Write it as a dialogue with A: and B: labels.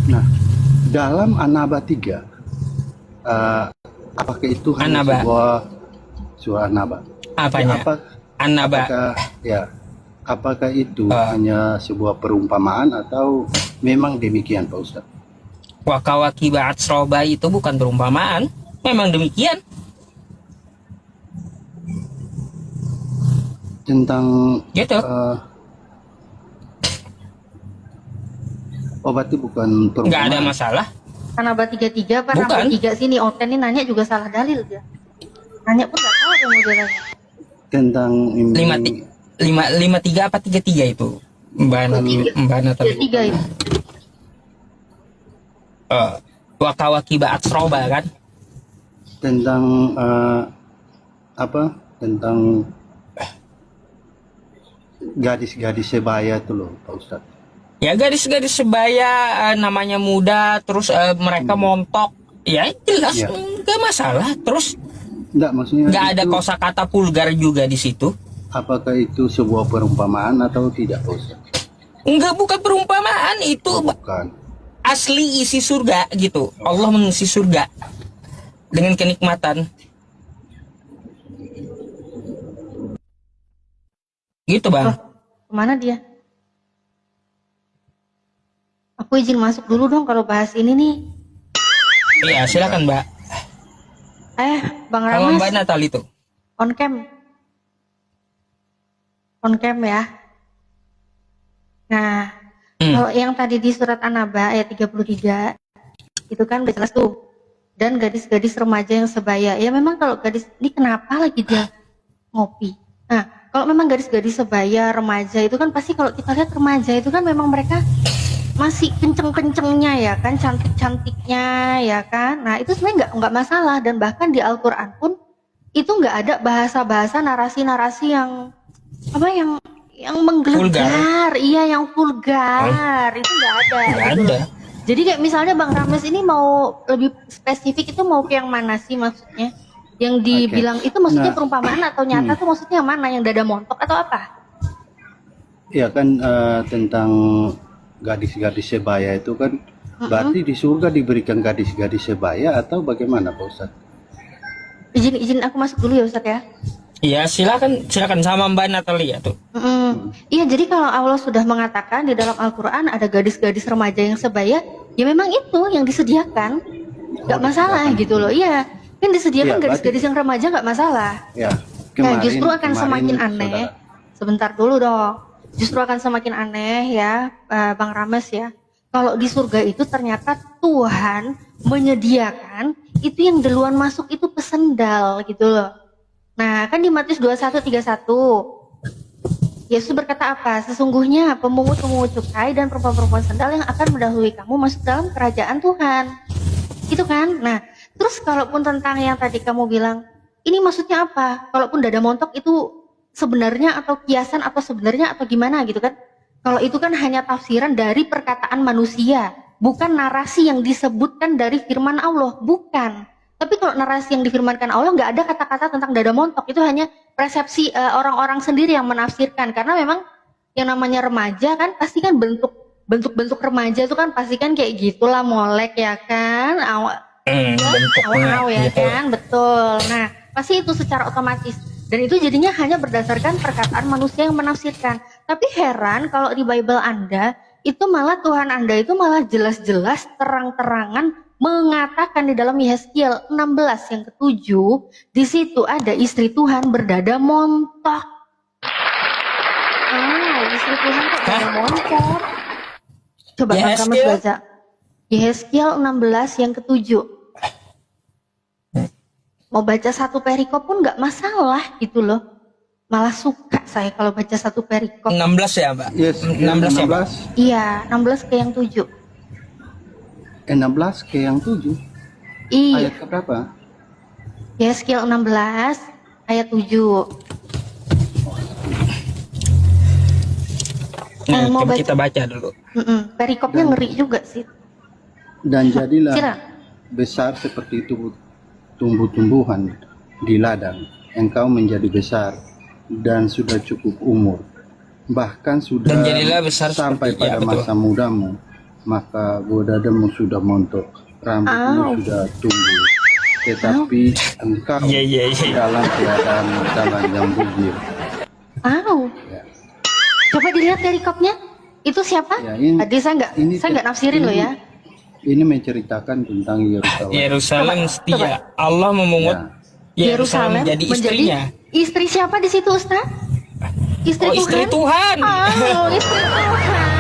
A: Nah, dalam An-Naba 3, apakah itu hanya
B: An-Naba.
A: sebuah surah An-Naba?
B: Apanya?
A: Apa,
B: An-Naba.
A: apakah itu
B: Eh,
A: hanya sebuah perumpamaan atau memang demikian, Pak Ustadz?
B: Wakawakiba atsroba itu bukan perumpamaan. Memang demikian.
A: Tentang
B: Gitu.
A: obat itu bukan
B: Nggak ada
A: perumpamaan.
B: masalah.
C: An-Naba 33 apa
B: Bukan.
C: 63 sini Oten ini nanya juga salah dalil dia. Nanya pun nggak tahu apa modelnya.
A: Tentang ini
B: 53 apa 33 itu? Mbak Natalie.
C: 33 itu.
B: Wakawakiba atsroba kan?
A: tentang tentang gadis-gadis sebaya itu loh, Pak Ustadz.
B: Ya gadis-gadis sebaya namanya muda, terus mereka montok. Ya jelas
A: Ya.
B: nggak masalah. Terus
A: Enggak, maksudnya
B: nggak ada
A: itu,
B: kosakata vulgar juga di situ.
A: apakah itu sebuah perumpamaan atau tidak, Pak Ustadz?
B: Enggak, bukan perumpamaan, itu
A: Bukan.
B: asli isi surga gitu. Allah mengisi surga dengan kenikmatan. Gitu, Bang.
C: Kemana dia? Aku izin masuk dulu dong kalau bahas ini nih.
B: Iya, silakan, Mbak.
C: Bang
B: Sama
C: Ramas,
B: Mbak Natal itu.
C: on cam. On cam ya. Nah, kalau yang tadi di surat An-Naba ayat 33, itu kan udah jelas tuh. Dan gadis-gadis remaja yang sebaya. Ya memang kalau gadis, ini kenapa lagi dia ngopi? Nah, kalau memang gadis-gadis sebaya, remaja itu kan pasti kalau kita lihat remaja itu kan memang mereka masih kenceng-kencengnya ya kan, cantik-cantiknya ya kan. Nah itu sebenarnya nggak masalah, dan bahkan di Al-Quran pun itu nggak ada bahasa-bahasa narasi-narasi yang apa yang menggelegar, iya yang vulgar, itu nggak ada.
B: Nggak
C: gitu
B: ada.
C: loh. Jadi kayak misalnya Bang Rames ini mau lebih spesifik itu mau ke yang mana sih maksudnya? Yang dibilang itu maksudnya
A: Nah,
C: perumpamaan atau nyata tuh maksudnya yang mana? Yang dada montok atau apa?
A: Ya kan, tentang gadis-gadis sebaya itu kan berarti di surga diberikan gadis-gadis sebaya atau bagaimana, Pak Ustadz?
C: Izin aku masuk dulu ya Ustadz ya.
B: Iya, silakan sama Mbak Natalia tuh.
C: Iya, jadi kalau Allah sudah mengatakan di dalam Al-Quran ada gadis-gadis remaja yang sebaya, ya memang itu yang disediakan, nggak masalah gitu loh. Iya, kan disediakan
A: Iya,
C: gadis-gadis yang remaja nggak masalah.
A: Ya,
C: Nah, justru akan semakin
A: saudara.
C: aneh. Sebentar dulu dong. Justru akan semakin aneh ya, Bang Rames ya. Kalau di surga itu ternyata Tuhan menyediakan itu yang duluan masuk itu pesendal gitu loh. Nah, kan di Matius 21:31 Yesus berkata apa? Sesungguhnya pemungut-pemungut cukai dan perempuan-perempuan sendal yang akan mendahului kamu masuk dalam kerajaan Tuhan. Gitu kan? Nah, terus kalaupun tentang yang tadi kamu bilang, ini maksudnya apa? Kalaupun dada montok itu sebenarnya atau kiasan atau sebenarnya atau gimana gitu kan? Kalau itu kan hanya tafsiran dari perkataan manusia, bukan narasi yang disebutkan dari firman Allah, bukan. Tapi kalau narasi yang difirmankan Allah nggak ada kata-kata tentang dada montok, itu hanya persepsi orang-orang sendiri yang menafsirkan. Karena memang yang namanya remaja kan pasti kan bentuk-bentuk remaja itu kan pasti kan kayak gitulah, molek ya kan,
B: Bentuknya
C: awal ya
B: gitu.
C: kan, betul. Nah pasti itu secara otomatis, dan itu jadinya hanya berdasarkan perkataan manusia yang menafsirkan. Tapi heran kalau di Bible Anda itu malah Tuhan Anda itu malah jelas-jelas terang-terangan mengatakan di dalam Yehezkiel 16 yang ke-7, di situ ada istri Tuhan berdada montok. Istri Tuhan kok dada montok? Coba Bang Rames
B: Yehezkiel?
C: baca Yehezkiel 16 yang ke-7. Mau baca satu perikop pun nggak masalah gitu loh. Malah suka saya kalau baca satu perikop.
B: 16 ya, Mbak?
A: Yes,
B: 16 ya, Mbak?
C: Iya, 16 ke yang 7.
A: 16 ke yang 7.
C: Iya,
A: Ayat ke berapa?
C: Yehezkiel 16 ayat 7.
B: Nih,
C: mau
B: coba
C: baca?
B: kita baca dulu.
C: Perikopnya ngeri juga sih.
A: Dan jadilah
C: Silakan.
A: besar seperti tumbuh-tumbuhan di ladang. Engkau menjadi besar dan sudah cukup umur. Bahkan sudah
B: Dan jadilah besar
A: sampai
B: seperti- ya,
A: pada
B: betul.
A: masa mudamu. maka godadamu sudah montok, rambutmu sudah tumbuh, tetapi engkau
B: Iya.
A: dalam keadaan telanjang bibir. Ya.
C: Coba dilihat dari kopnya. Itu siapa?
A: Ya, ini-
C: Tadi saya nggak nafsirin loh ya.
A: Ini menceritakan tentang Yerusalem.
B: Yerusalem
C: Coba.
B: setia. Allah memungut Yerusalem menjadi istrinya.
C: Istri siapa di situ, Ustaz? Istri
B: Oh, istri Tuhan.
C: Oh, istri Tuhan.